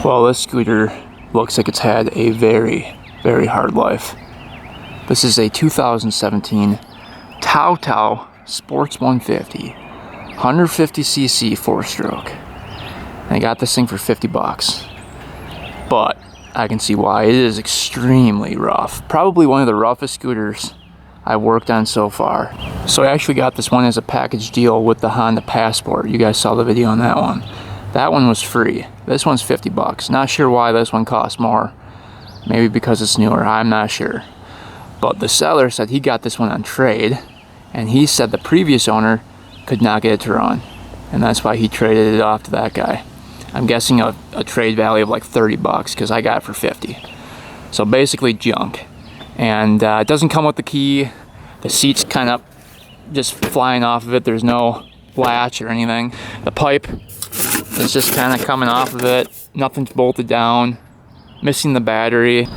Well, this scooter looks like it's had a very, very hard life. This is a 2017 Tao Tao Sports 150, 150cc 4-stroke. I got this thing for 50 bucks, but I can see why. It is extremely rough. Probably one of the roughest scooters I've worked on so far. So I actually got this one as a package deal with the Honda Passport. You guys saw the video on that one. That one was free. This one's 50 bucks. Not sure why this one costs more. Maybe because it's newer, I'm not sure. But the seller said he got this one on trade, and he said the previous owner could not get it to run, and that's why he traded it off to that guy. I'm guessing a trade value of like 30 bucks because I got it for 50. So basically junk. And it doesn't come with the key. The seat's kind of just flying off of it. There's no latch or anything. The pipe is just kind of coming off of it. Nothing's bolted down. Missing the battery.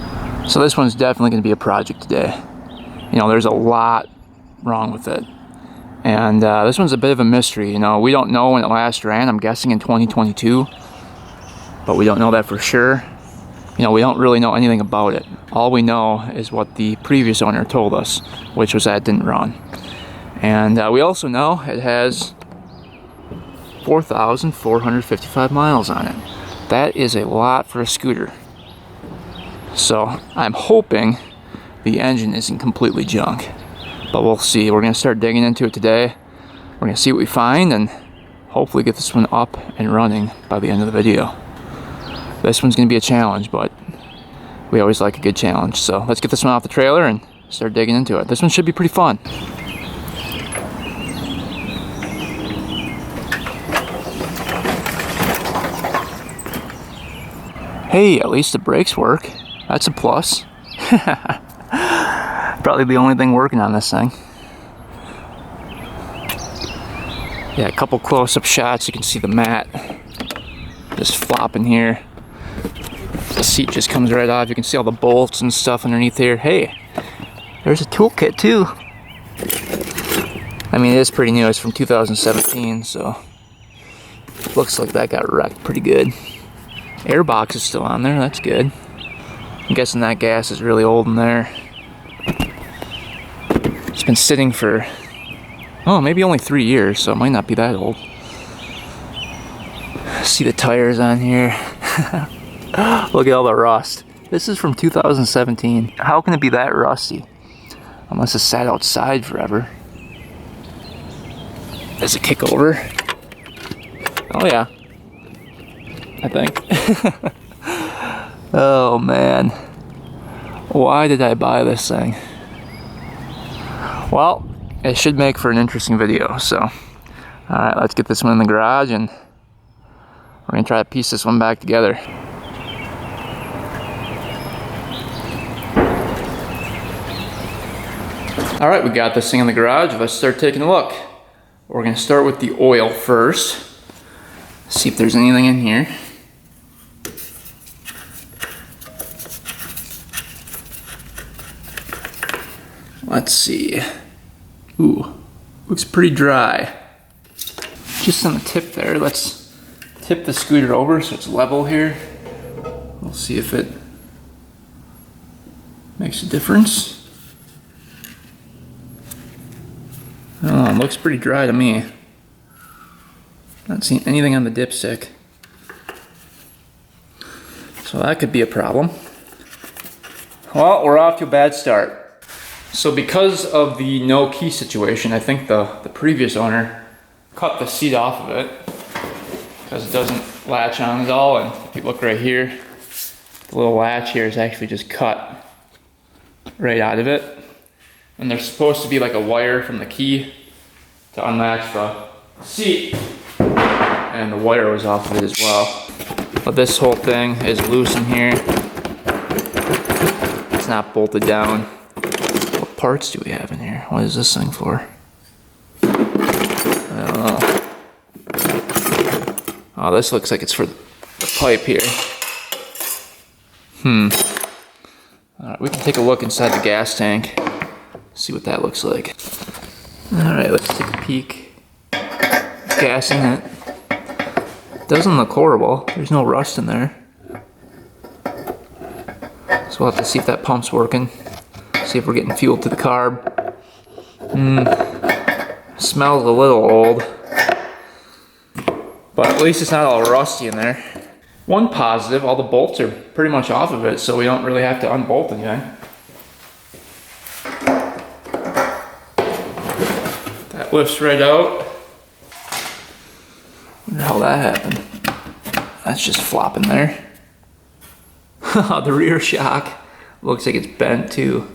So this one's definitely going to be a project today. You know, there's a lot wrong with it. And this one's a bit of a mystery. You know, we don't know when it last ran. I'm guessing in 2022. But we don't know that for sure. You know, we don't really know anything about it. All we know is what the previous owner told us, which was that it didn't run. And we also know it has 4,455 miles on it. That is a lot for a scooter. So I'm hoping the engine isn't completely junk, but we'll see. We're gonna start digging into it today. We're gonna see what we find and hopefully get this one up and running by the end of the video. This one's gonna be a challenge, but we always like a good challenge. So let's get this one off the trailer and start digging into it. This one should be pretty fun. Hey, at least the brakes work. That's a plus. Probably the only thing working on this thing. Yeah, a couple close-up shots. You can see the mat just flopping here. The seat just comes right off. You can see all the bolts and stuff underneath here. Hey, there's a toolkit too. I mean, it is pretty new. It's from 2017, so looks like that got wrecked pretty good. Airbox is still on there. That's good. I'm guessing that gas is really old in there. It's been sitting for, oh, maybe only 3 years, so it might not be that old. See the tires on here. Look at all the rust. This is from 2017. How can it be that rusty? Unless it sat outside forever. Does it kick over? Oh yeah. I think. Oh man. Why did I buy this thing? Well, it should make for an interesting video, so. Alright, let's get this one in the garage and we're gonna try to piece this one back together. Alright, we got this thing in the garage. Let's start taking a look. We're gonna start with the oil first. See if there's anything in here. Let's see. Ooh, looks pretty dry. Just on the tip there. Let's tip the scooter over so it's level here. We'll see if it makes a difference. Oh, it looks pretty dry to me. Not seeing anything on the dipstick. So that could be a problem. Well, we're off to a bad start. So because of the no key situation, I think the previous owner cut the seat off of it because it doesn't latch on at all. And if you look right here, the little latch here is actually just cut right out of it. And there's supposed to be like a wire from the key to unlatch the seat. And the wire was off of it as well. But this whole thing is loose in here. It's not bolted down. What parts do we have in here? What is this thing for? I don't know. Oh, this looks like it's for the pipe here. Alright, we can take a look inside the gas tank. See what that looks like. Alright, let's take a peek. Gas in it. Doesn't look horrible. There's no rust in there. So we'll have to see if that pump's working. See if we're getting fuel to the carb. Smells a little old. But at least it's not all rusty in there. One positive, all the bolts are pretty much off of it, so we don't really have to unbolt anything. That lifts right out. Wonder how that happened. That's just flopping there. The rear shock looks like it's bent too.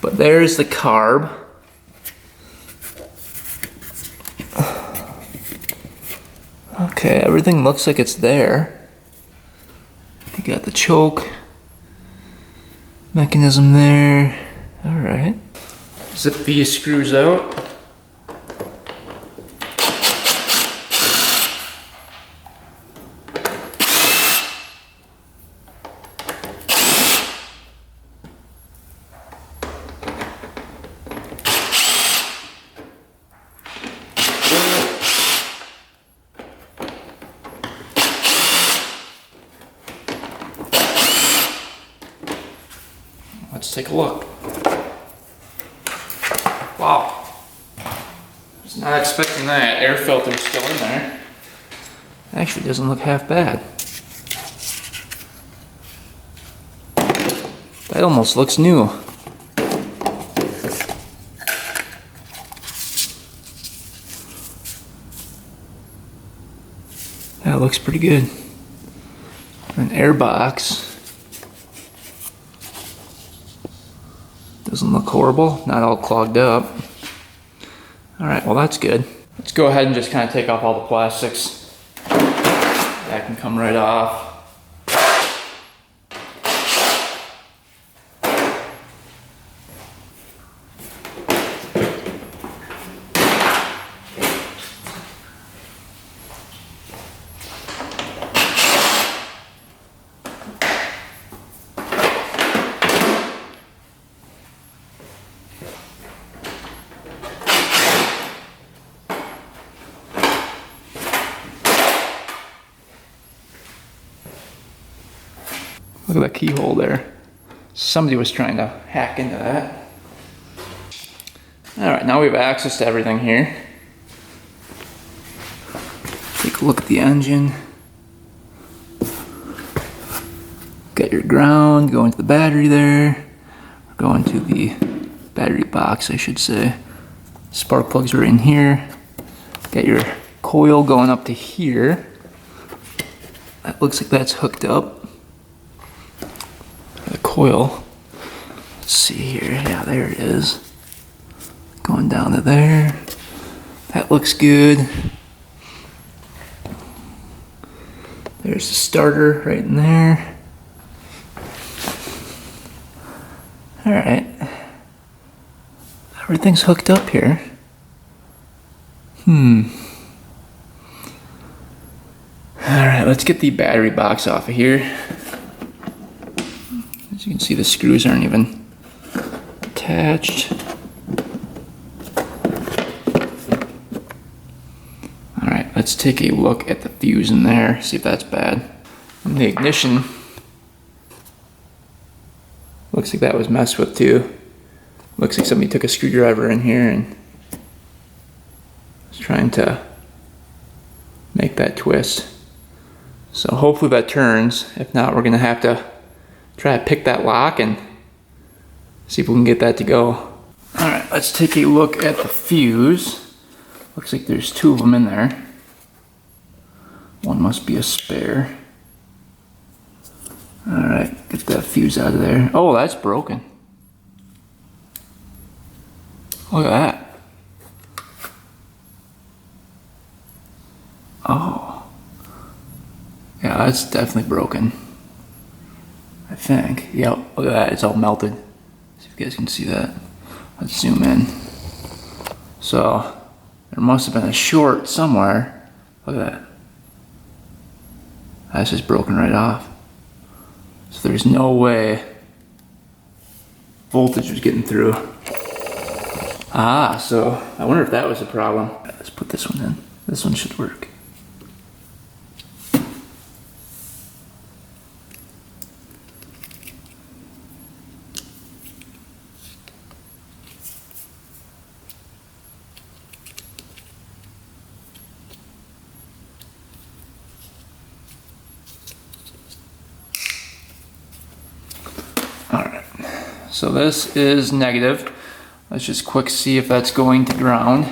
But there's the carb. Okay, everything looks like it's there. You got the choke mechanism there. All right. Zip these screws out. Let's take a look. Wow. I was not expecting that. Air filter's still in there. Actually doesn't look half bad. That almost looks new. That looks pretty good. An air box. Doesn't look horrible, not all clogged up. All right, well that's good. Let's go ahead and just kind of take off all the plastics. That can come right off. Look at that keyhole there. Somebody was trying to hack into that. All right, now we have access to everything here. Take a look at the engine. Got your ground, going to the battery there. We're going to the battery box, I should say. Spark plugs are in here. Got your coil going up to here. That looks like that's hooked up. The coil, let's see here, yeah, there it is. Going down to there. That looks good. There's the starter right in there. All right. Everything's hooked up here. All right, let's get the battery box off of here. As you can see, the screws aren't even attached. All right, let's take a look at the fuse in there, see if that's bad. And the ignition, looks like that was messed with too. Looks like somebody took a screwdriver in here and was trying to make that twist. So hopefully that turns. If not, we're gonna have to try to pick that lock and see if we can get that to go. All right, let's take a look at the fuse. Looks like there's two of them in there. One must be a spare. All right, get that fuse out of there. Oh, that's broken. Look at that. Oh. Yeah, that's definitely broken. I think. Yep, look at that, it's all melted. See if you guys can see that. Let's zoom in. So, there must have been a short somewhere. Look at that. That's just broken right off. So there's no way voltage was getting through. Ah, so I wonder if that was the problem. Let's put this one in. This one should work. So this is negative. Let's just quick see if that's going to ground.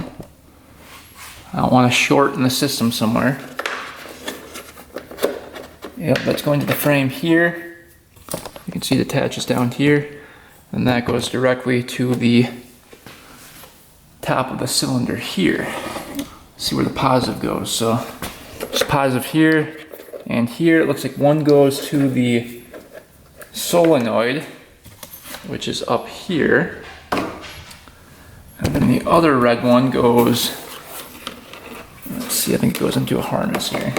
I don't want to short in the system somewhere. Yep, that's going to the frame here. You can see it attaches down here. And that goes directly to the top of the cylinder here. See where the positive goes. So there's positive here and here. It looks like one goes to the solenoid, which is up here. And then the other red one goes, let's see, I think it goes into a harness here.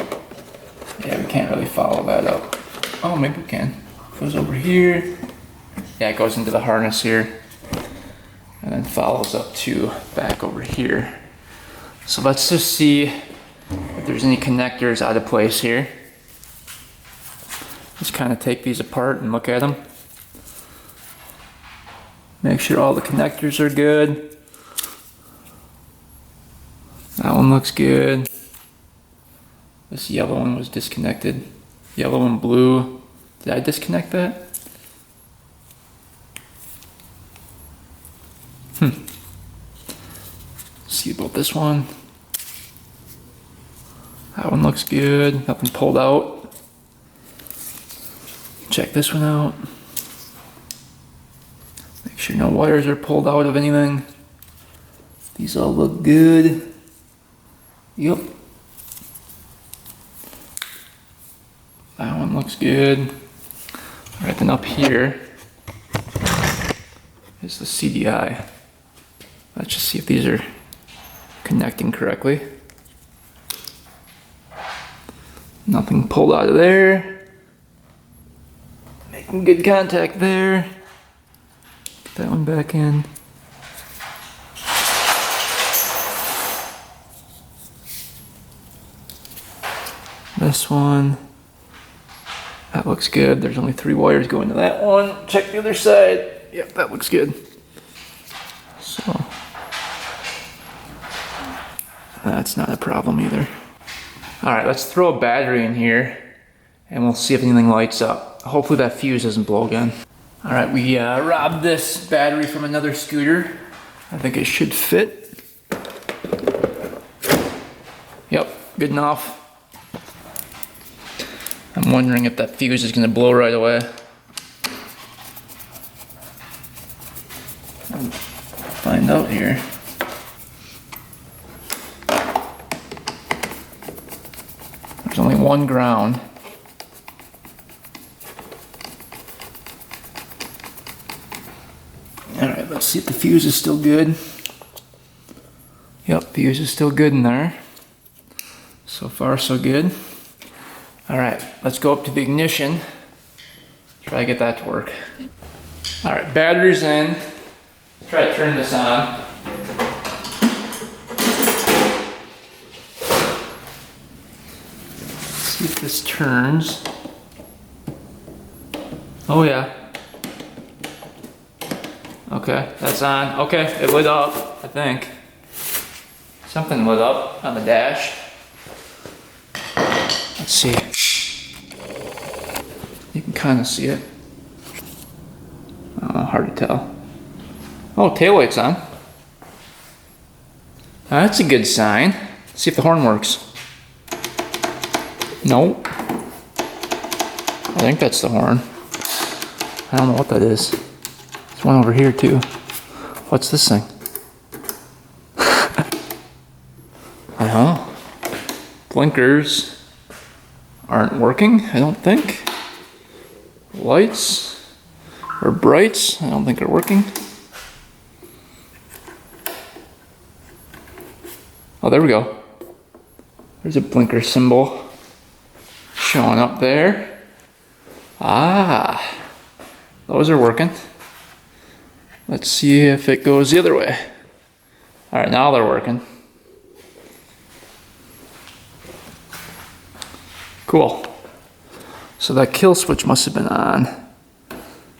Yeah, we can't really follow that up. Oh, maybe we can. It goes over here. Yeah, it goes into the harness here. And then follows up to back over here. So let's just see if there's any connectors out of place here. Just kind of take these apart and look at them. Make sure all the connectors are good. That one looks good. This yellow one was disconnected. Yellow and blue. Did I disconnect that? See about this one. That one looks good. Nothing pulled out. Check this one out. Make sure no wires are pulled out of anything. These all look good. Yep. That one looks good. Alright, then up here is the CDI. Let's just see if these are connecting correctly. Nothing pulled out of there. Making good contact there. Get that one back in. This one. That looks good. There's only 3 wires going to that one. Check the other side. Yep, that looks good. So that's not a problem either. All right, let's throw a battery in here and we'll see if anything lights up. Hopefully that fuse doesn't blow again. All right, we robbed this battery from another scooter. I think it should fit. Yep, good enough. I'm wondering if that fuse is gonna blow right away. Find out here. There's only one ground. Alright, let's see if the fuse is still good. Yep, fuse is still good in there. So far, so good. Alright, let's go up to the ignition. Try to get that to work. Alright, battery's in. Try to turn this on. See if this turns. Oh yeah. Okay, that's on. Okay, it lit up, I think. Something lit up on the dash. Let's see. You can kind of see it. Hard to tell. Oh, taillight's on. That's a good sign. Let's see if the horn works. Nope. I think that's the horn. I don't know what that is. There's one over here too. What's this thing? I don't know. Blinkers aren't working, I don't think. Lights or brights, I don't think are working. Oh, there we go. There's a blinker symbol showing up there. Ah, those are working. Let's see if it goes the other way. All right, now they're working. Cool. So that kill switch must have been on.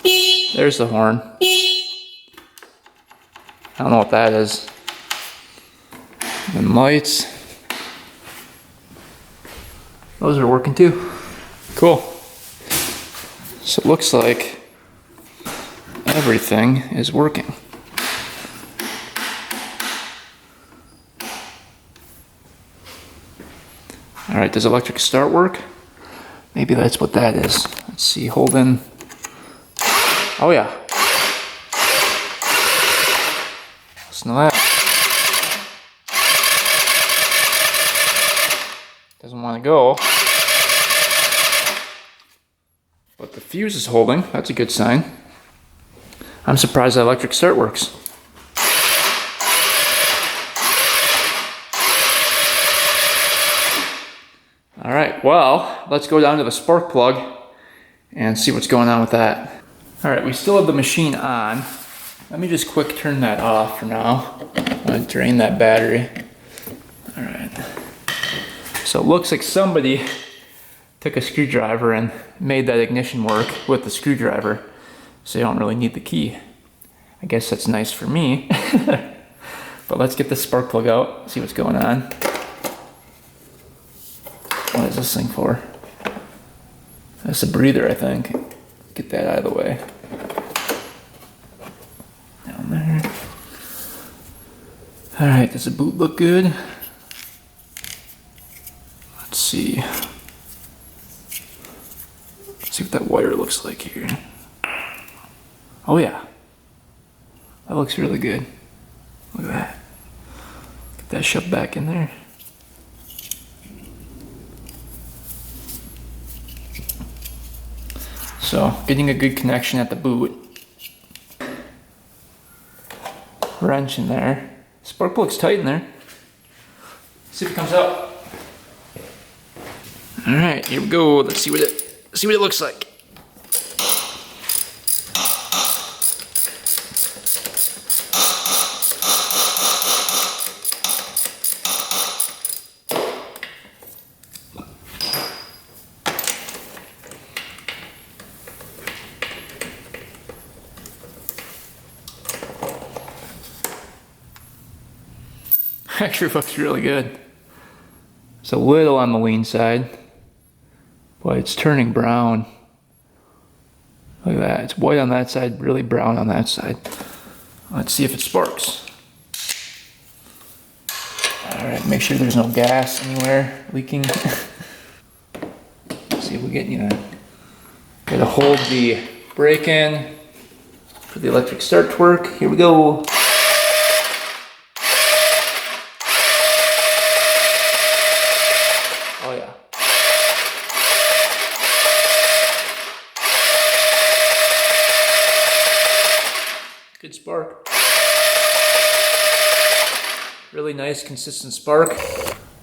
There's the horn. I don't know what that is. And lights. Those are working too. Cool. So it looks like everything is working. All right, does electric start work? Maybe that's what that is. Let's see, hold in. Oh yeah. Listen to that. Doesn't want to go. But the fuse is holding. That's a good sign. I'm surprised that electric start works. All right, well, let's go down to the spark plug and see what's going on with that. All right, we still have the machine on. Let me just quick turn that off for now. I'm gonna drain that battery. All right. So it looks like somebody took a screwdriver and made that ignition work with the screwdriver, so you don't really need the key. I guess that's nice for me. But let's get the spark plug out, see what's going on. What is this thing for? That's a breather, I think. Get that out of the way. Down there. All right, does the boot look good? Let's see. Let's see what that wire looks like here. Oh yeah. That looks really good. Look at that. Get that shoved back in there. So, getting a good connection at the boot. Wrench in there. Spark plug's tight in there. See if it comes out. All right, here we go. Let's see what it looks like. Actually looks really good. It's a little on the lean side, but it's turning brown. Look at that, it's white on that side, really brown on that side. Let's see if it sparks. All right, make sure there's no gas anywhere leaking. Let's see if we get any of that. Gotta hold the brake in for the electric start to work. Here we go. Oh yeah. Good spark. Really nice, consistent spark.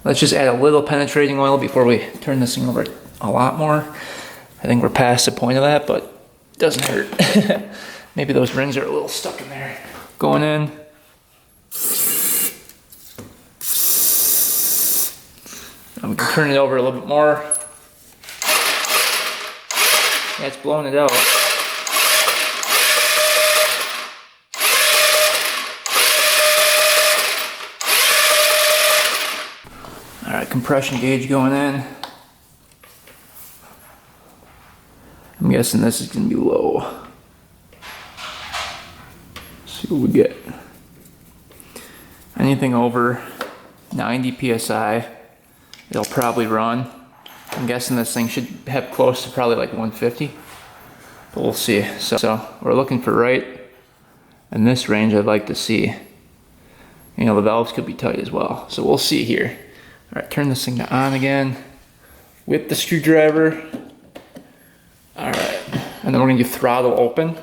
Let's just add a little penetrating oil before we turn this thing over a lot more. I think we're past the point of that, but it doesn't hurt. Maybe those rings are a little stuck in there. Going in. And we can turn it over a little bit more. Yeah, it's blowing it out. All right, compression gauge going in. I'm guessing this is gonna be low. See what we get. Anything over 90 PSI, it'll probably run. I'm guessing this thing should have close to probably like 150, but we'll see. So we're looking for right in this range. I'd like to see, you know, the valves could be tight as well. So we'll see here. All right, turn this thing to on again with the screwdriver. All right, and then we're gonna do throttle open.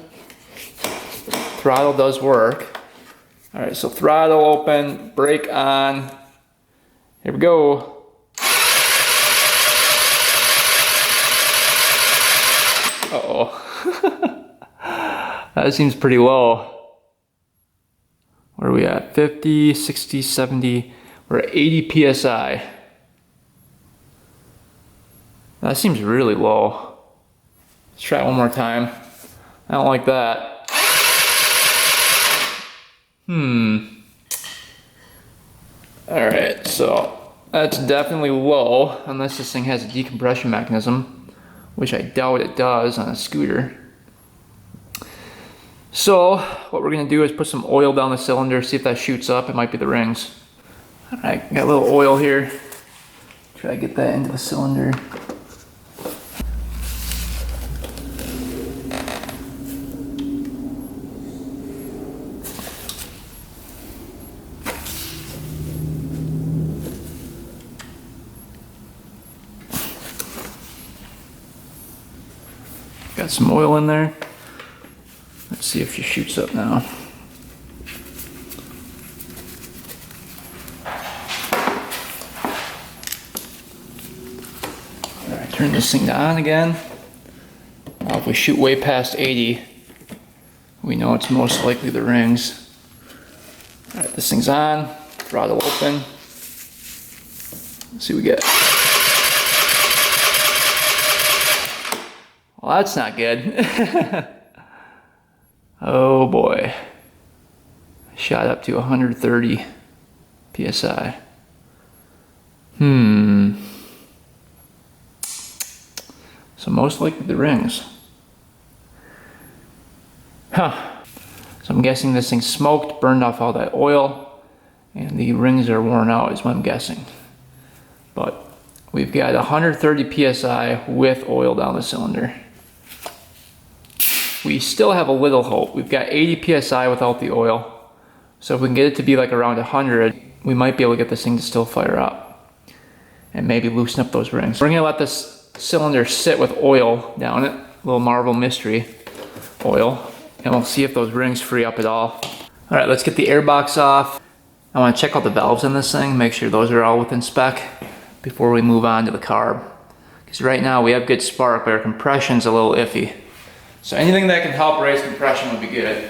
Throttle does work. All right, so throttle open, brake on. Here we go. Uh-oh. That seems pretty low. Where are we at? 50, 60, 70. We're at 80 PSI. That seems really low. Let's try it one more time. I don't like that. Alright, so that's definitely low, unless this thing has a decompression mechanism, which I doubt it does on a scooter. So what we're gonna do is put some oil down the cylinder, see if that shoots up. It might be the rings. All right, got a little oil here. Try to get that into the cylinder. Got some oil in there. Let's see if she shoots up now. All right, turn this thing on again. Now if we shoot way past 80, we know it's most likely the rings. All right, this thing's on, throttle open. Let's see what we get. Well, that's not good. Oh boy. Shot up to 130 PSI. So most likely the rings. Huh. So I'm guessing this thing smoked, burned off all that oil, and the rings are worn out is what I'm guessing. But we've got 130 PSI with oil down the cylinder. We still have a little hope. We've got 80 PSI without the oil. So if we can get it to be like around 100, we might be able to get this thing to still fire up and maybe loosen up those rings. We're gonna let this cylinder sit with oil down it, a little Marvel Mystery oil, and we'll see if those rings free up at all. All right, let's get the air box off. I wanna check out the valves on this thing, make sure those are all within spec before we move on to the carb. Because right now we have good spark, but our compression's a little iffy. So anything that can help raise compression would be good.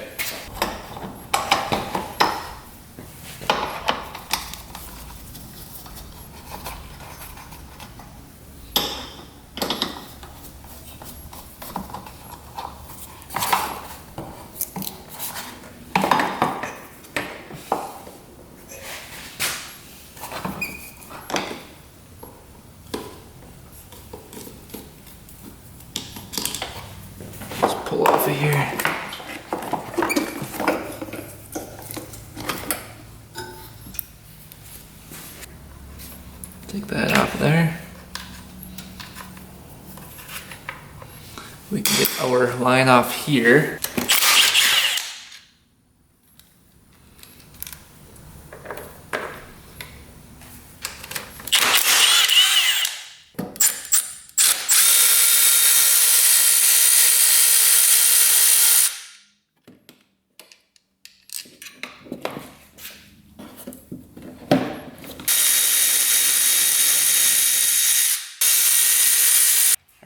Pull off of here. Take that off of there. We can get our line off here.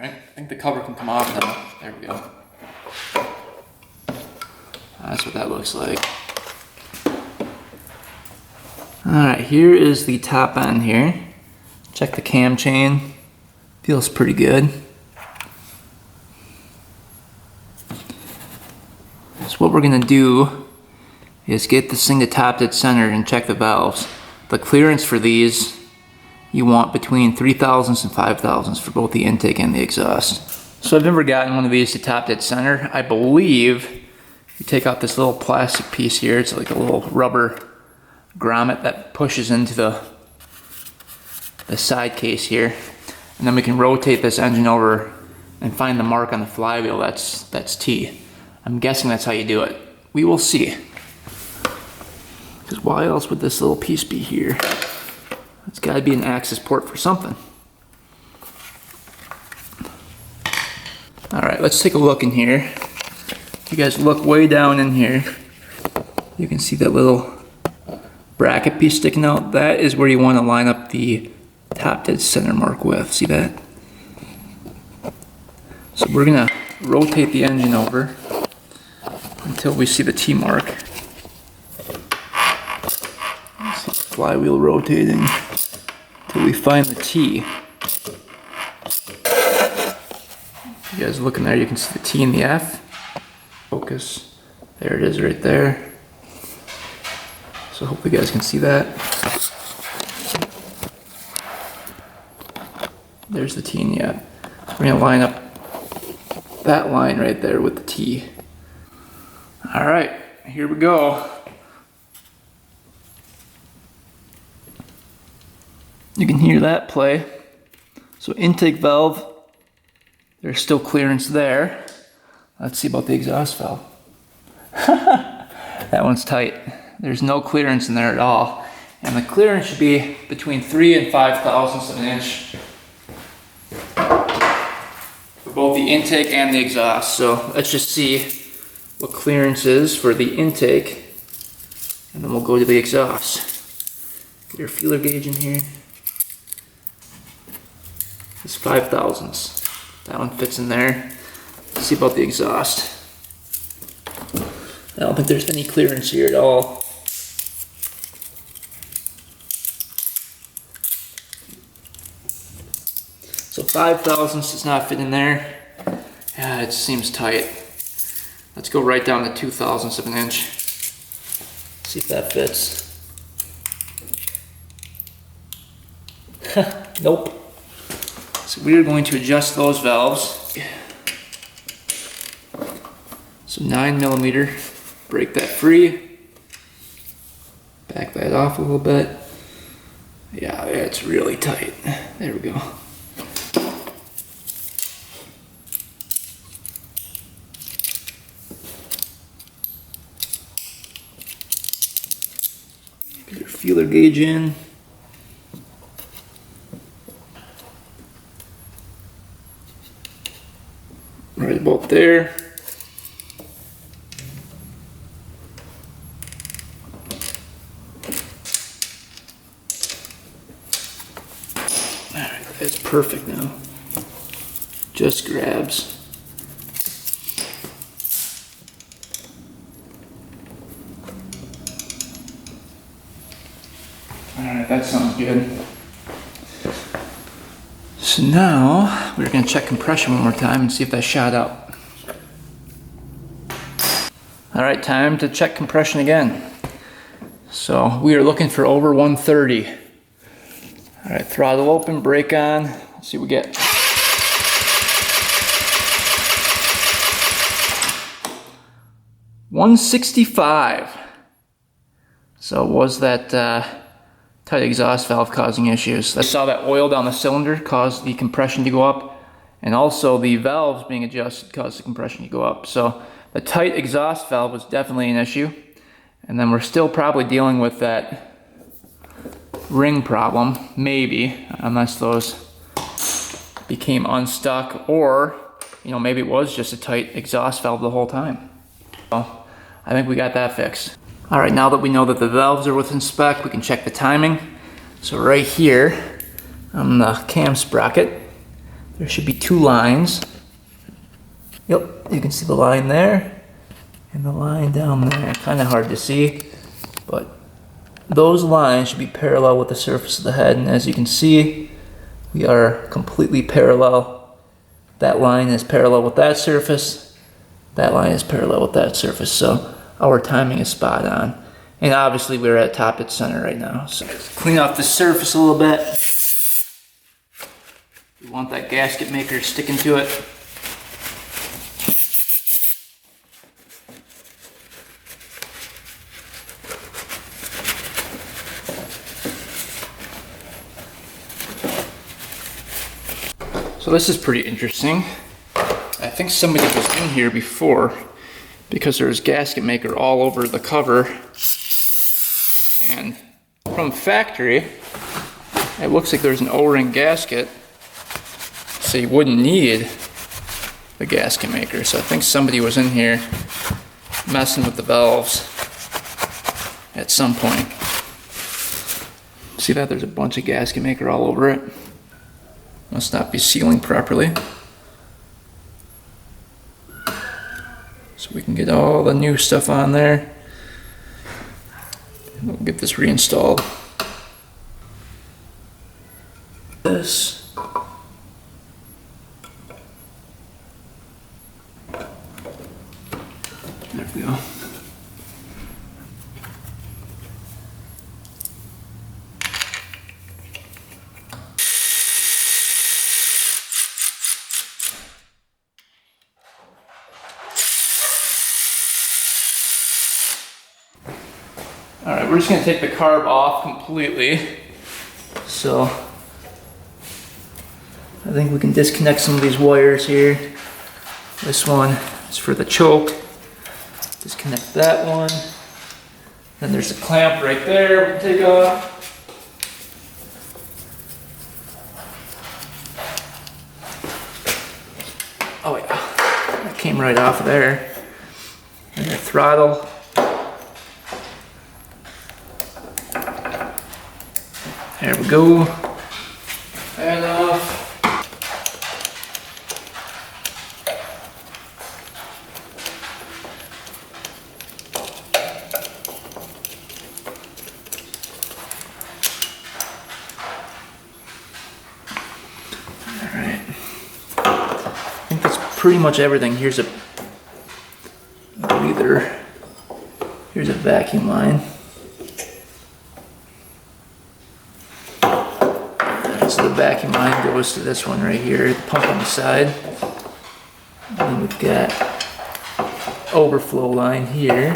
Alright, I think the cover can come off now. There we go. That's what that looks like. Alright, here is the top end here. Check the cam chain. Feels pretty good. So what we're gonna do is get this thing to top dead center and check the valves. The clearance for these you want between 3,000ths and 5,000ths for both the intake and the exhaust. So I've never gotten one of these to top dead center. I believe you take out this little plastic piece here. It's like a little rubber grommet that pushes into the side case here. And then we can rotate this engine over and find the mark on the flywheel that's T. I'm guessing that's how you do it. We will see. Because why else would this little piece be here? It's got to be an access port for something. All right, let's take a look in here. If you guys look way down in here, you can see that little bracket piece sticking out. That is where you want to line up the top dead center mark with. See that? So we're gonna rotate the engine over until we see the T mark. See the flywheel rotating until we find the T. You guys looking there, you can see the T and the F. Focus. There it is right there. So hopefully you guys can see that. There's the T and the F. We're gonna line up that line right there with the T. All right, here we go. You can hear that play. So intake valve, there's still clearance there. Let's see about the exhaust valve. That one's tight. There's no clearance in there at all. And the clearance should be between 3 and 5 thousandths of an inch for both the intake and the exhaust. So let's just see what clearance is for the intake, and then we'll go to the exhaust. Get your feeler gauge in here. It's 5 thousandths. That one fits in there. Let's see about the exhaust. I don't think there's any clearance here at all. So 5 thousandths does not fit in there. Yeah, it seems tight. Let's go right down to 2 thousandths of an inch. See if that fits. Nope. So we are going to adjust those valves. So 9mm, break that free. Back that off a little bit. Yeah, it's really tight. There we go. Get your feeler gauge in. Right about there. Alright, that's perfect now. Just grabs. Alright, that sounds good. So now we're going to check compression one more time and see if that shot up. Alright, time to check compression again. So we are looking for over 130. Alright, throttle open, brake on. Let's see what we get. $165. So was that tight exhaust valve causing issues? I saw that oil down the cylinder caused the compression to go up, and also the valves being adjusted caused the compression to go up. So the tight exhaust valve was definitely an issue, and then we're still probably dealing with that ring problem, maybe, unless those became unstuck, or maybe it was just a tight exhaust valve the whole time. So I think we got that fixed. All right, now that we know that the valves are within spec, we can check the timing. So right here on the cam sprocket, there should be 2 lines. Yep, you can see the line there and the line down there. Kind of hard to see, but those lines should be parallel with the surface of the head. And as you can see, we are completely parallel. That line is parallel with that surface. That line is parallel with that surface. So our timing is spot on. And obviously we're at top at center right now. So let's clean off the surface a little bit. We want that gasket maker sticking to it. So this is pretty interesting. I think somebody was in here before, because there's gasket maker all over the cover, and from factory it looks like there's an O-ring gasket, so you wouldn't need the gasket maker. So I think somebody was in here messing with the valves at some point. See that? There's a bunch of gasket maker all over it. Must not be sealing properly. So we can get all the new stuff on there. And we'll get this reinstalled. This. There we go. Alright, we're just going to take the carb off completely. So, I think we can disconnect some of these wires here. This one is for the choke. Disconnect that one. Then there's a clamp right there we can take off. Oh yeah, that came right off of there. And the throttle. There we go. And off. Alright. I think that's pretty much everything. Here's a breather. Here's a vacuum line. So the vacuum line goes to this one right here, the pump on the side. And then we've got overflow line here.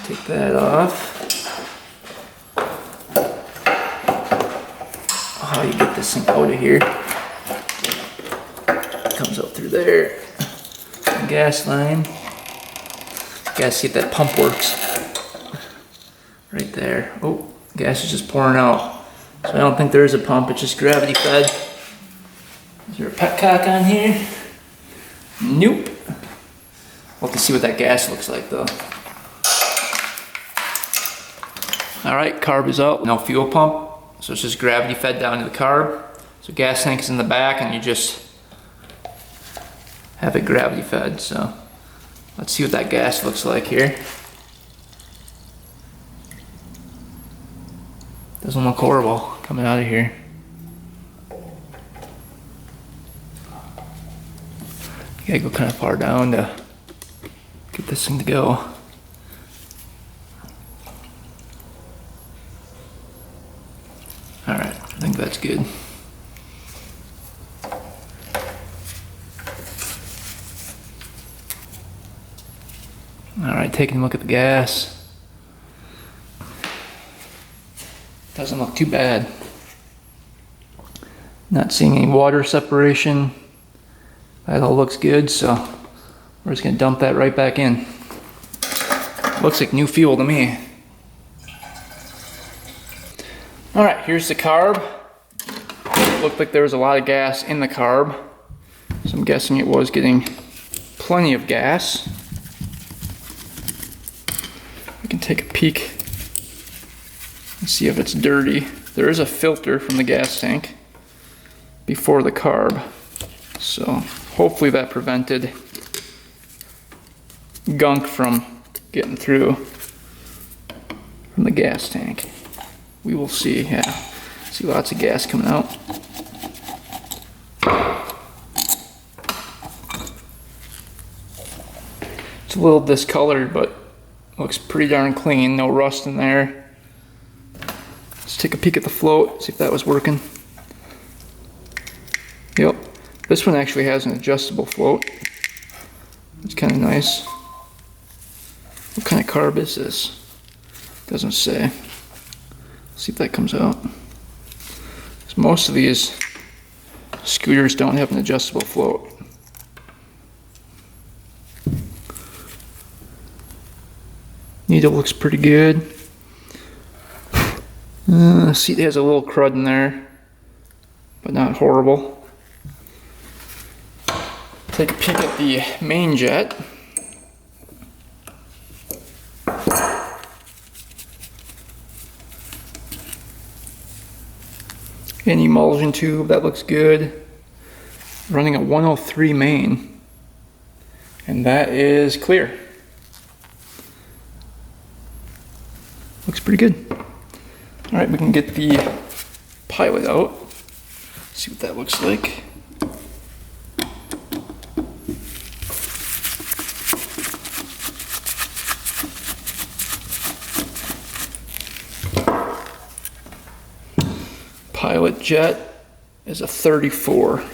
Take that off. How you get this thing out of here? Comes out through there. Gas line. You gotta see if that pump works. Right there. Oh. Gas is just pouring out. So I don't think there is a pump, it's just gravity fed. Is there a petcock on here? Nope. We'll have to see what that gas looks like though. Alright, carb is out. No fuel pump. So it's just gravity fed down to the carb. So gas tank is in the back and you just have it gravity fed. So let's see what that gas looks like here. Doesn't look horrible coming out of here. You gotta go kind of far down to get this thing to go. Alright, I think that's good. Alright, taking a look at the gas. Doesn't look too bad. Not seeing any water separation. That all looks good, so we're just gonna dump that right back in. Looks like new fuel to me. Alright, here's the carb. Looked like there was a lot of gas in the carb. So I'm guessing it was getting plenty of gas. We can take a peek. Let's see if it's dirty. There is a filter from the gas tank before the carb. So hopefully that prevented gunk from getting through from the gas tank. We will see, yeah. See lots of gas coming out. It's a little discolored, but looks pretty darn clean. No rust in there. Let's take a peek at the float, see if that was working. Yep, this one actually has an adjustable float. It's kind of nice. What kind of carb is this? Doesn't say. See if that comes out. Most of these scooters don't have an adjustable float. Needle looks pretty good. Seat has a little crud in there, but not horrible. Take a peek at the main jet. An emulsion tube, that looks good. Running a 103 main, and that is clear. Looks pretty good. All right, we can get the pilot out. See what that looks like. Pilot jet is a 34.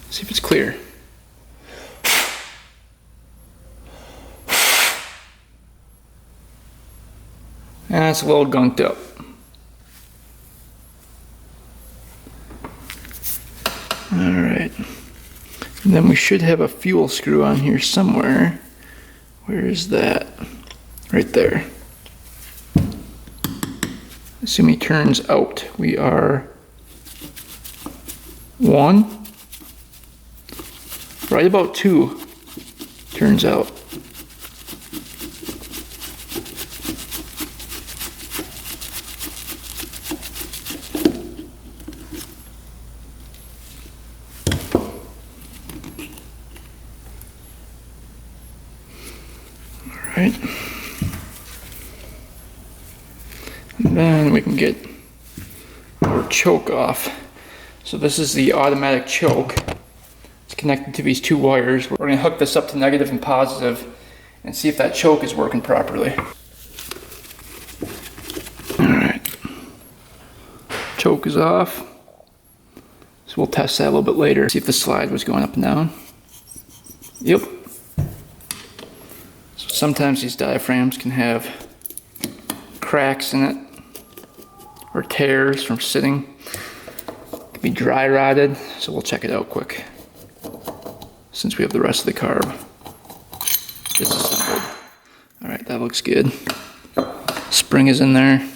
See if it's clear. That's a little gunked up. Alright. And then we should have a fuel screw on here somewhere. Where is that? Right there. Assume he turns out. We are 1. Right about 2. Turns out. Alright. And then we can get our choke off. So this is the automatic choke. It's connected to these 2 wires. We're going to hook this up to negative and positive and see if that choke is working properly. Alright. Choke is off. So we'll test that a little bit later. See if the slide was going up and down. Yep. So sometimes these diaphragms can have cracks in it or tears from sitting. It could be dry rotted, so we'll check it out quick since we have the rest of the carb disassembled. Alright, that looks good. Spring is in there.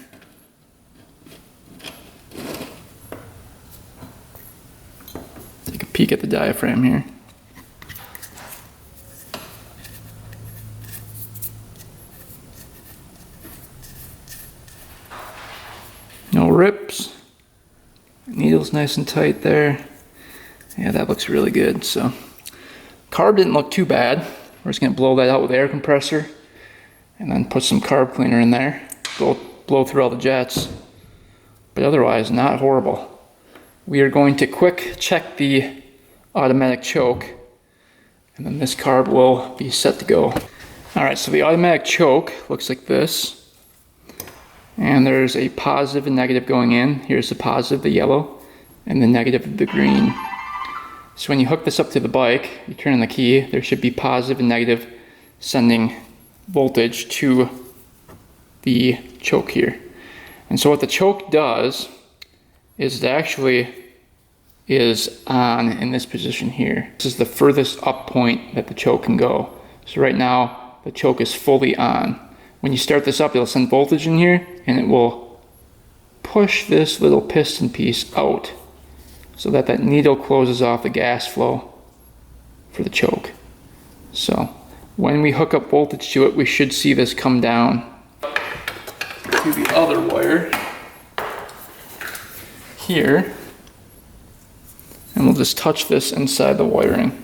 Take a peek at the diaphragm here. No rips. Needle's nice and tight there. Yeah, that looks really good. So, carb didn't look too bad. We're just gonna blow that out with the air compressor and then put some carb cleaner in there. Blow through all the jets. But otherwise, not horrible. We are going to quick check the automatic choke, and then this carb will be set to go. Alright, so the automatic choke looks like this. And there's a positive and negative going in. Here's the positive, the yellow, and the negative, the green. So when you hook this up to the bike, you turn on the key, there should be positive and negative sending voltage to the choke here. And so what the choke does is it actually is on in this position here. This is the furthest up point that the choke can go. So right now, the choke is fully on. When you start this up, it'll send voltage in here and it will push this little piston piece out so that that needle closes off the gas flow for the choke. So when we hook up voltage to it, we should see this come down to the other wire here, and we'll just touch this inside the wiring.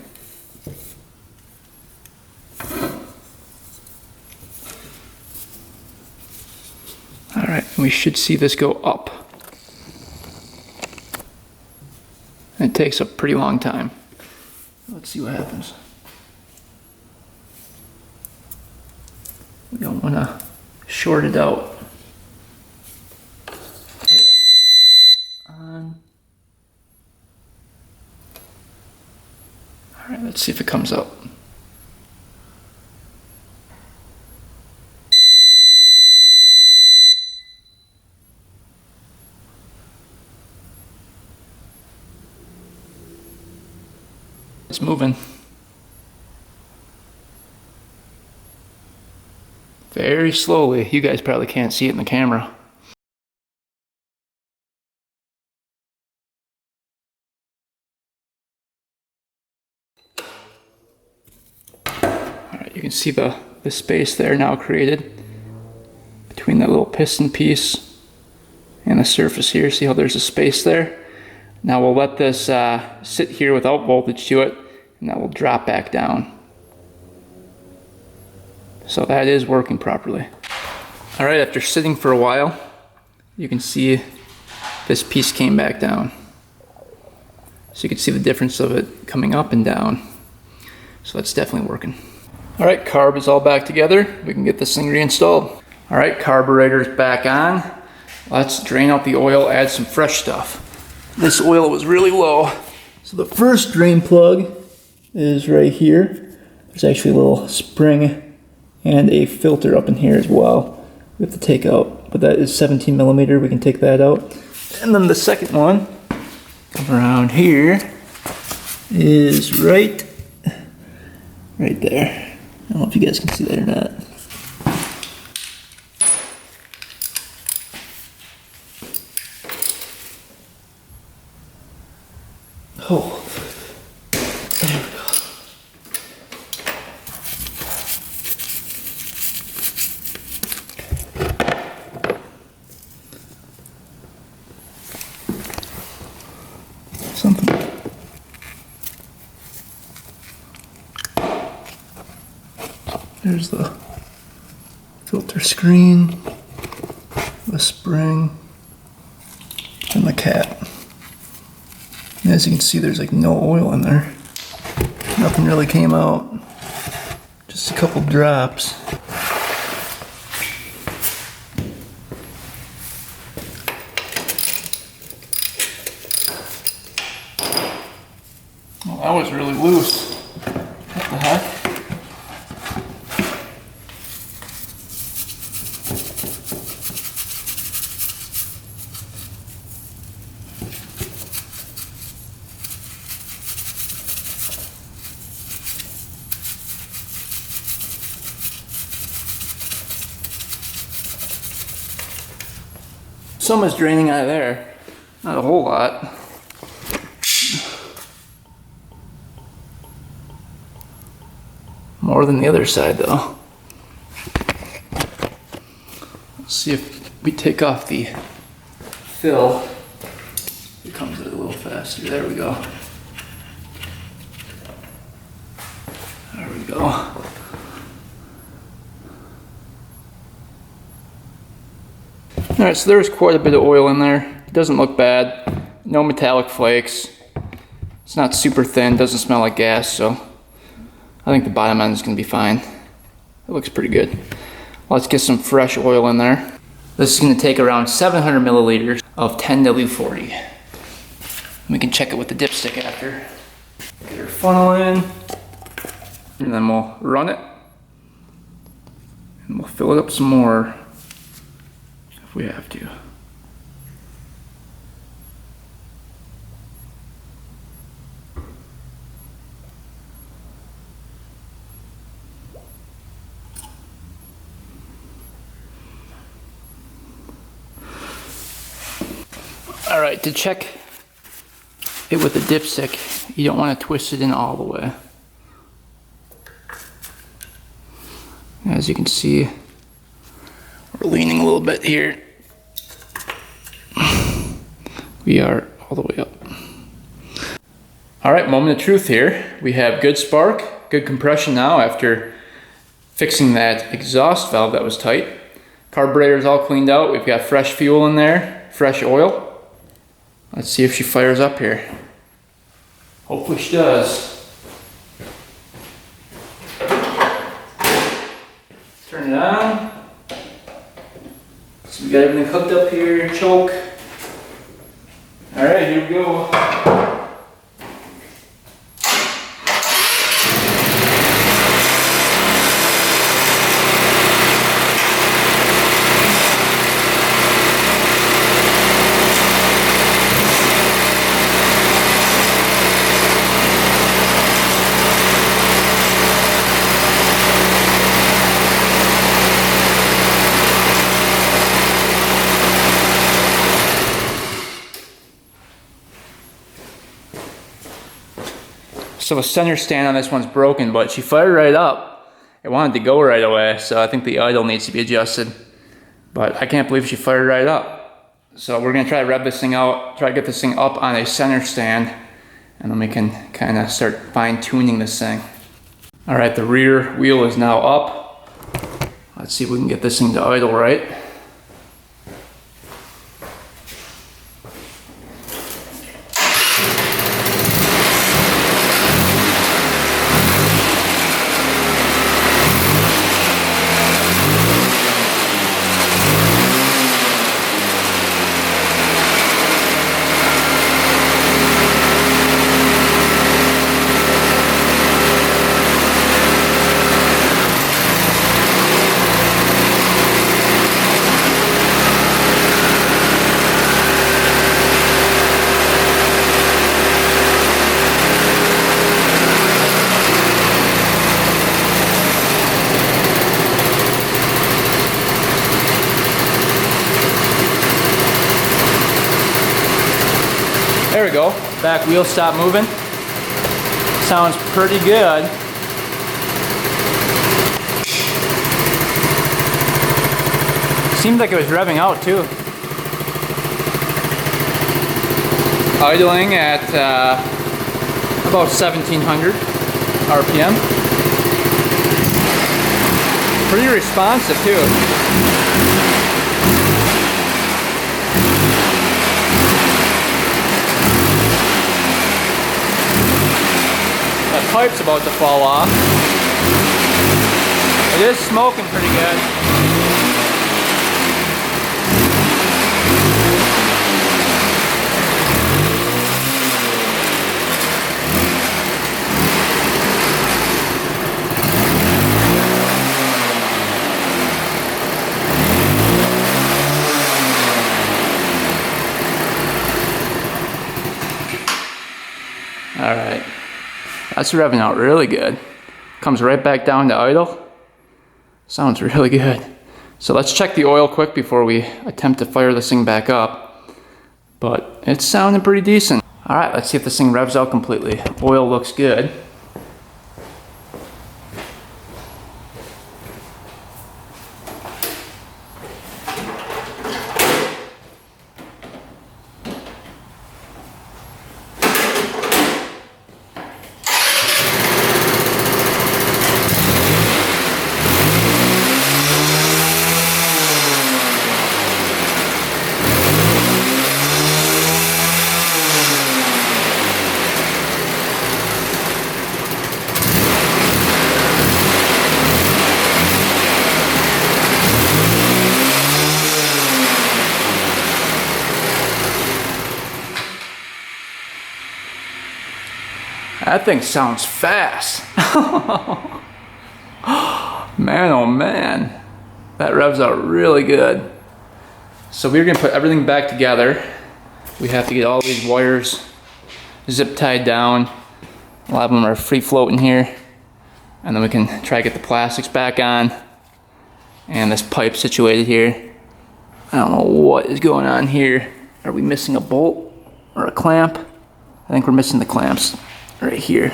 Alright, we should see this go up. And it takes a pretty long time. Let's see what happens. We don't want to short it out. On. Alright, let's see if it comes up. It's moving. Very slowly. You guys probably can't see it in the camera. Alright, you can see the space there now created between that little piston piece and the surface here. See how there's a space there? Now we'll let this sit here without voltage to it, and that will drop back down. So that is working properly. Alright, after sitting for a while, you can see this piece came back down. So you can see the difference of it coming up and down. So that's definitely working. Alright, carb is all back together. We can get this thing reinstalled. Alright, carburetor is back on. Let's drain out the oil, add some fresh stuff. This oil was really low. So the first drain plug is right here. There's actually a little spring and a filter up in here as well. We have to take out. but that is 17 millimeter. We can take that out. And then the second one around here is right there. I don't know if you guys can see that or not. Oh, there we go. Something. There's the filter screen, the spring, and the cap. And as you can see, there's like no oil in there. Nothing really came out. Just a couple drops. Well, that was really loose. What the heck? Some is draining out of there. Not a whole lot. More than the other side though. Let's see if we take off the fill. It comes out a little faster. There we go. There we go. Alright, so there's quite a bit of oil in there. It doesn't look bad. No metallic flakes. It's not super thin, doesn't smell like gas, so I think the bottom end is going to be fine. It looks pretty good. Let's get some fresh oil in there. This is going to take around 700 milliliters of 10W40. We can check it with the dipstick after. Get our funnel in, and then we'll run it, and we'll fill it up some more if we have to. Alright, to check it with the dipstick, you don't want to twist it in all the way. As you can see, we're leaning a little bit here. We are all the way up. Alright, moment of truth here. We have good spark, good compression now after fixing that exhaust valve that was tight. Carburetor is all cleaned out. We've got fresh fuel in there, fresh oil. Let's see if she fires up here. Hopefully she does. Turn it on. So we got everything hooked up here, choke. All right, here we go. So the center stand on this one's broken, but she fired right up. It wanted to go right away, so I think the idle needs to be adjusted. But I can't believe she fired right up. So we're gonna try to rev this thing out, try to get this thing up on a center stand, and then we can kind of start fine tuning this thing. All right, the rear wheel is now up. Let's see if we can get this thing to idle right. Back wheel stopped moving. Sounds pretty good. Seemed like it was revving out too. Idling at about 1700 RPM. Pretty responsive too. That pipe's about to fall off. It is smoking pretty good. Alright, that's revving out really good. Comes right back down to idle. Sounds really good. So let's check the oil quick before we attempt to fire this thing back up. But it's sounding pretty decent. Alright, let's see if this thing revs out completely. Oil looks good. That thing sounds fast. Man, oh man. That revs out really good. So we're gonna put everything back together. We have to get all these wires zip tied down. A lot of them are free floating here. And then we can try to get the plastics back on. And this pipe situated here. I don't know what is going on here. Are we missing a bolt or a clamp? I think we're missing the clamps right here.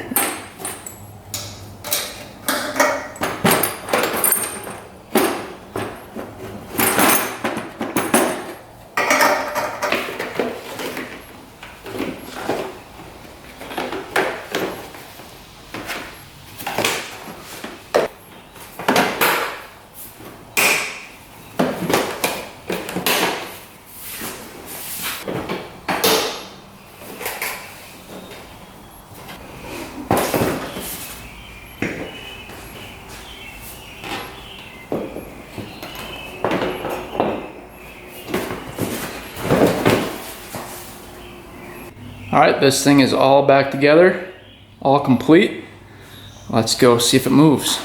Alright, this thing is all back together, all complete. Let's go see if it moves.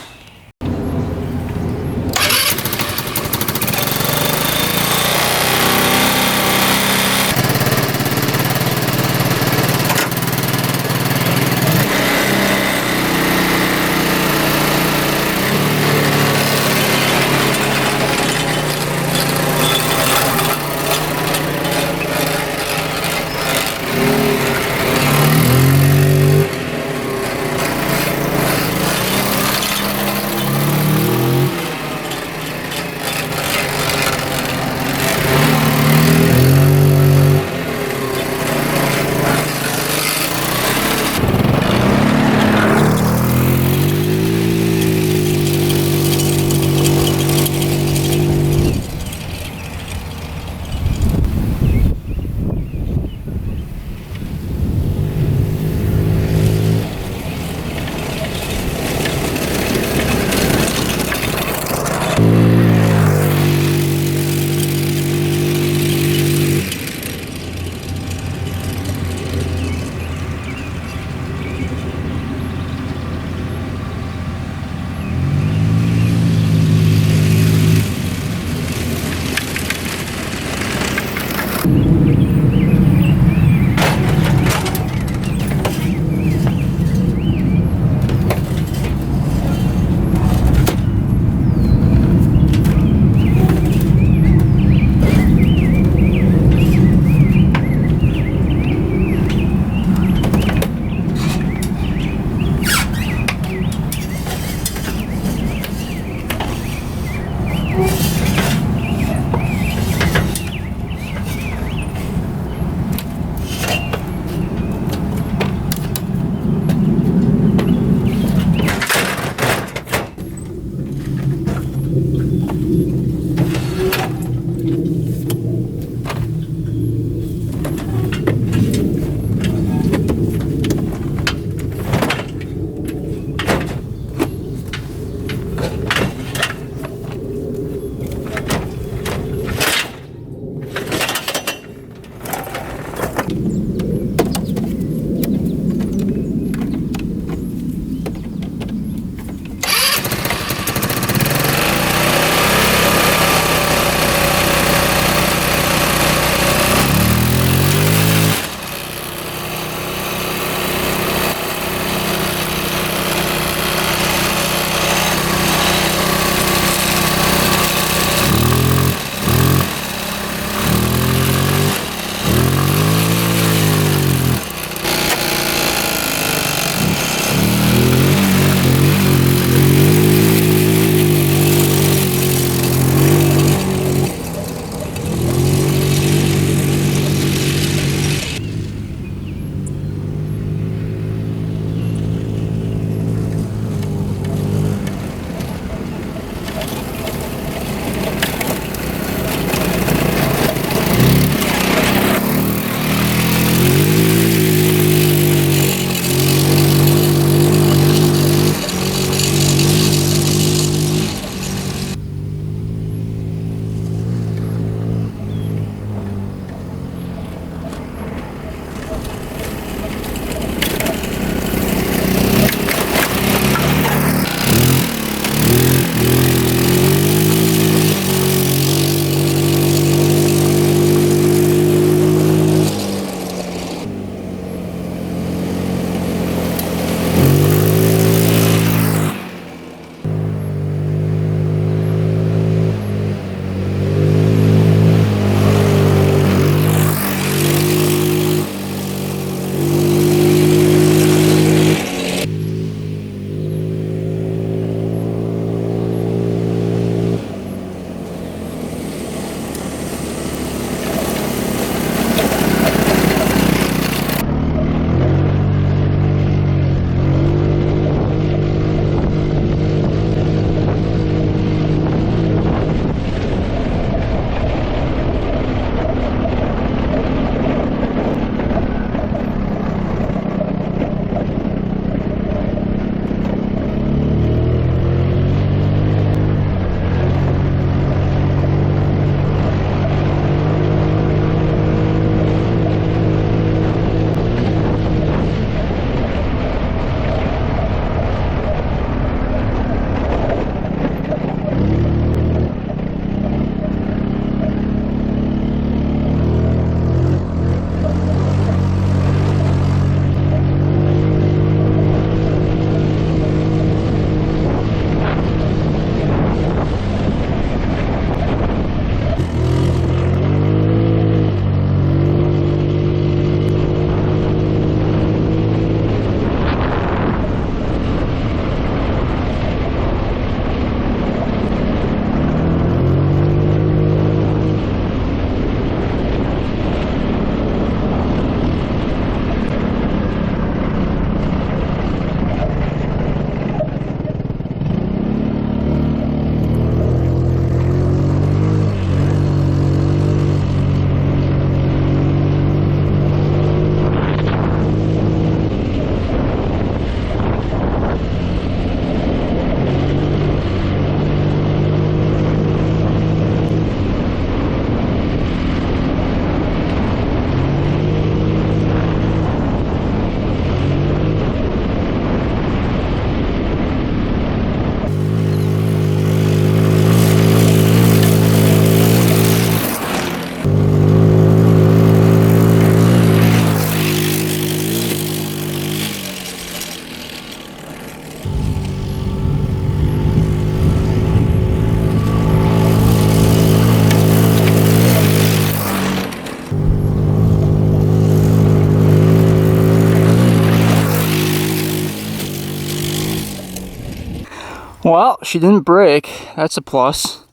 Well, she didn't break. That's a plus.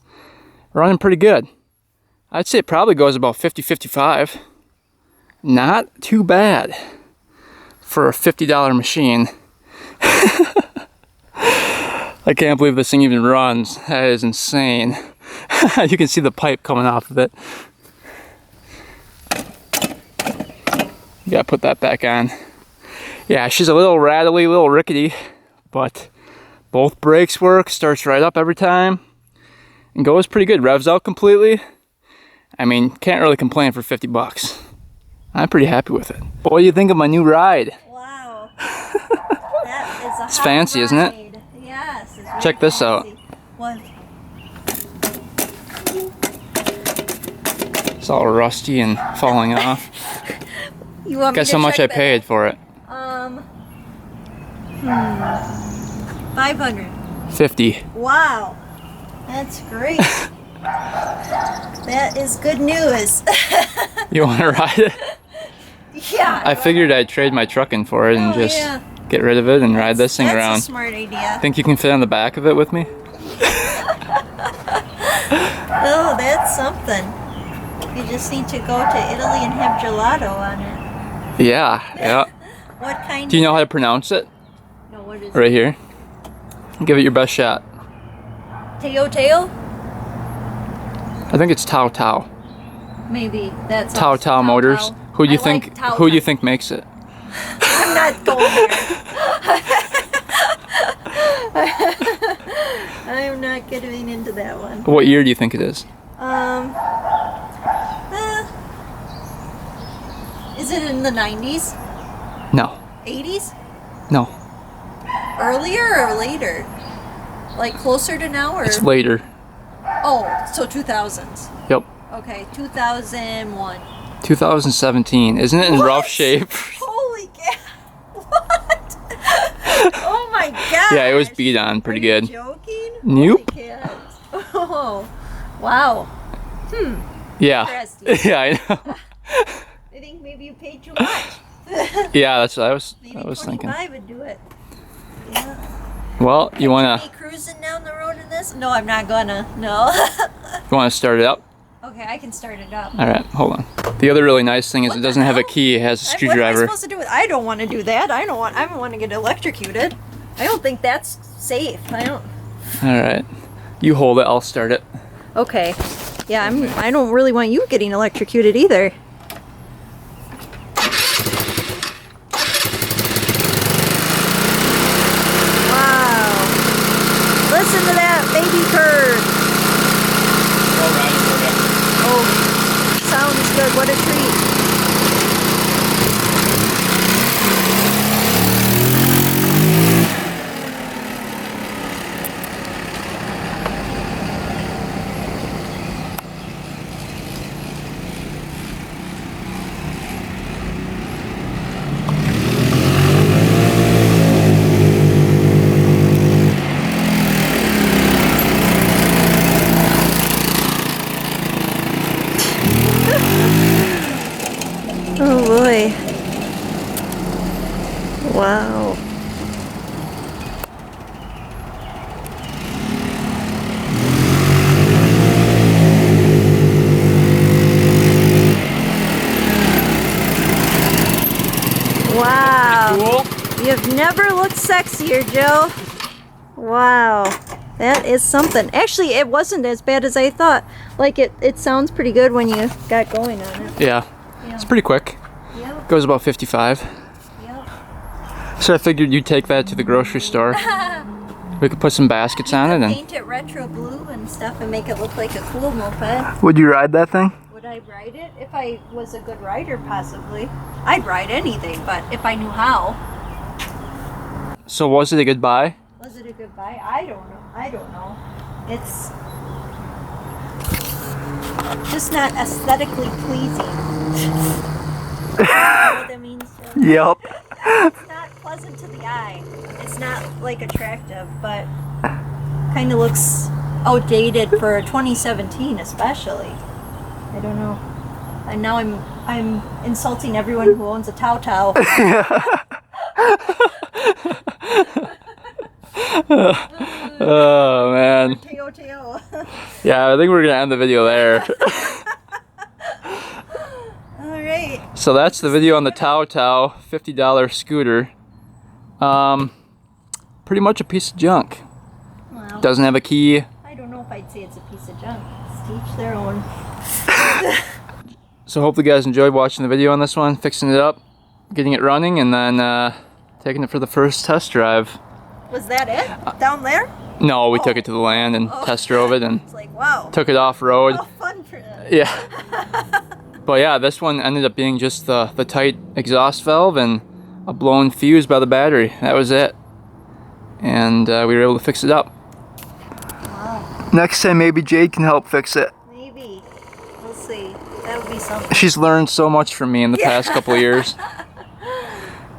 Running pretty good. I'd say it probably goes about 50-55. Not too bad for a $50 machine. I can't believe this thing even runs. That is insane. You can see the pipe coming off of it. Gotta put that back on. Yeah, she's a little rattly, a little rickety, but both brakes work, starts right up every time, and goes pretty good. Revs out completely. I mean, can't really complain for 50 bucks. I'm pretty happy with it. But what do you think of my new ride? Wow. That is a It's fancy, ride. Isn't it? Yes. It's Check this out. What? It's all rusty and falling off. You want me Guess to how much I check that? paid for it? 500. 50. Wow. That's great. That is good news. You want to ride it? Yeah. I figured I'd trade my truck in for it and just get rid of it and ride this thing around. That's a smart idea. Think you can fit on the back of it with me? Oh, that's something. You just need to go to Italy and have gelato on it. Yeah. What kind? Do you know how to pronounce it? No, what is Right here. Give it your best shot. it? Tao Tao? I think it's Tao Tao. Maybe that's Tao Tao Motors. Who do you think? Like Tao Who do you Tao. think makes it? I'm not going there. I'm not getting into that one. What year do you think it is? Is it in the 90s? No. 80s? No. Earlier or later? Like closer to now or? It's later. Oh, so 2000s. Yep. Okay, 2001. 2017. Isn't it in What? rough shape? Holy cow! What? Oh my god! Yeah, it was beat on pretty good. Joking? Nope. Holy cats. Oh, wow. Yeah. Interesting. Yeah, I know. I think maybe you paid too much. Yeah, that's what I was Maybe thinking. 25 would do it. Yeah. Well, you Me wanna cruising down the road in this? No, I'm not gonna. No. start it up? Okay, I can start it up. All right, hold on. The other really nice thing is What it the doesn't have a hell? key. It has a What am I screwdriver. supposed to do with? I don't want to do that. I don't want to get electrocuted. I don't think that's safe. I don't. All right, you hold it. I'll start it. Okay. Yeah, I don't really want you getting electrocuted either. Wow. Listen to that baby curve. Oh, sounds good. What a treat. Oh boy. Wow. Wow. Cool. You've never looked sexier, Joe. Wow. That is something. Actually, it wasn't as bad as I thought. Like, it sounds pretty good when you got going on it. Yeah, it's pretty quick. Yep. Goes about 55. Yep. So I figured you'd take that to the grocery store. We could put some baskets on it and. Paint it retro blue and stuff and make it look like a cool moped. Would you ride that thing? Would I ride it? If I was a good rider, possibly. I'd ride anything, but if I knew how. So was it a good buy? Was it a good buy? I don't know. I don't know. It's just not aesthetically pleasing. You know what that means? Joe? Yep. It's not pleasant to the eye. It's not like attractive, but kind of looks outdated for 2017, especially. I don't know. And now I'm insulting everyone who owns a Tao Tao. Yeah, I think we're gonna end the video there. Alright. So that's the video on the Tao Tao $50 scooter. Pretty much a piece of junk. Wow. Doesn't have a key. I don't know if I'd say it's a piece of junk. It's to each their own. So hopefully you guys enjoyed watching the video on this one, fixing it up, getting it running, and then taking it for the first test drive. Was that it? Down there? No, we took it to the land and test drove it and It's like, wow. took it off-road. How fun for them. Yeah. But yeah, this one ended up being just the tight exhaust valve and a blown fuse by the battery. That was it. And we were able to fix it up. Wow. Next time maybe Jade can help fix it. Maybe. We'll see. That would be something. She's learned so much from me in the past couple of years.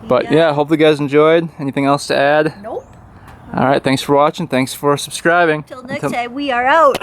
But yeah, hopefully you guys enjoyed. Anything else to add? Nope. Alright, thanks for watching. Thanks for subscribing. Till next time, we are out.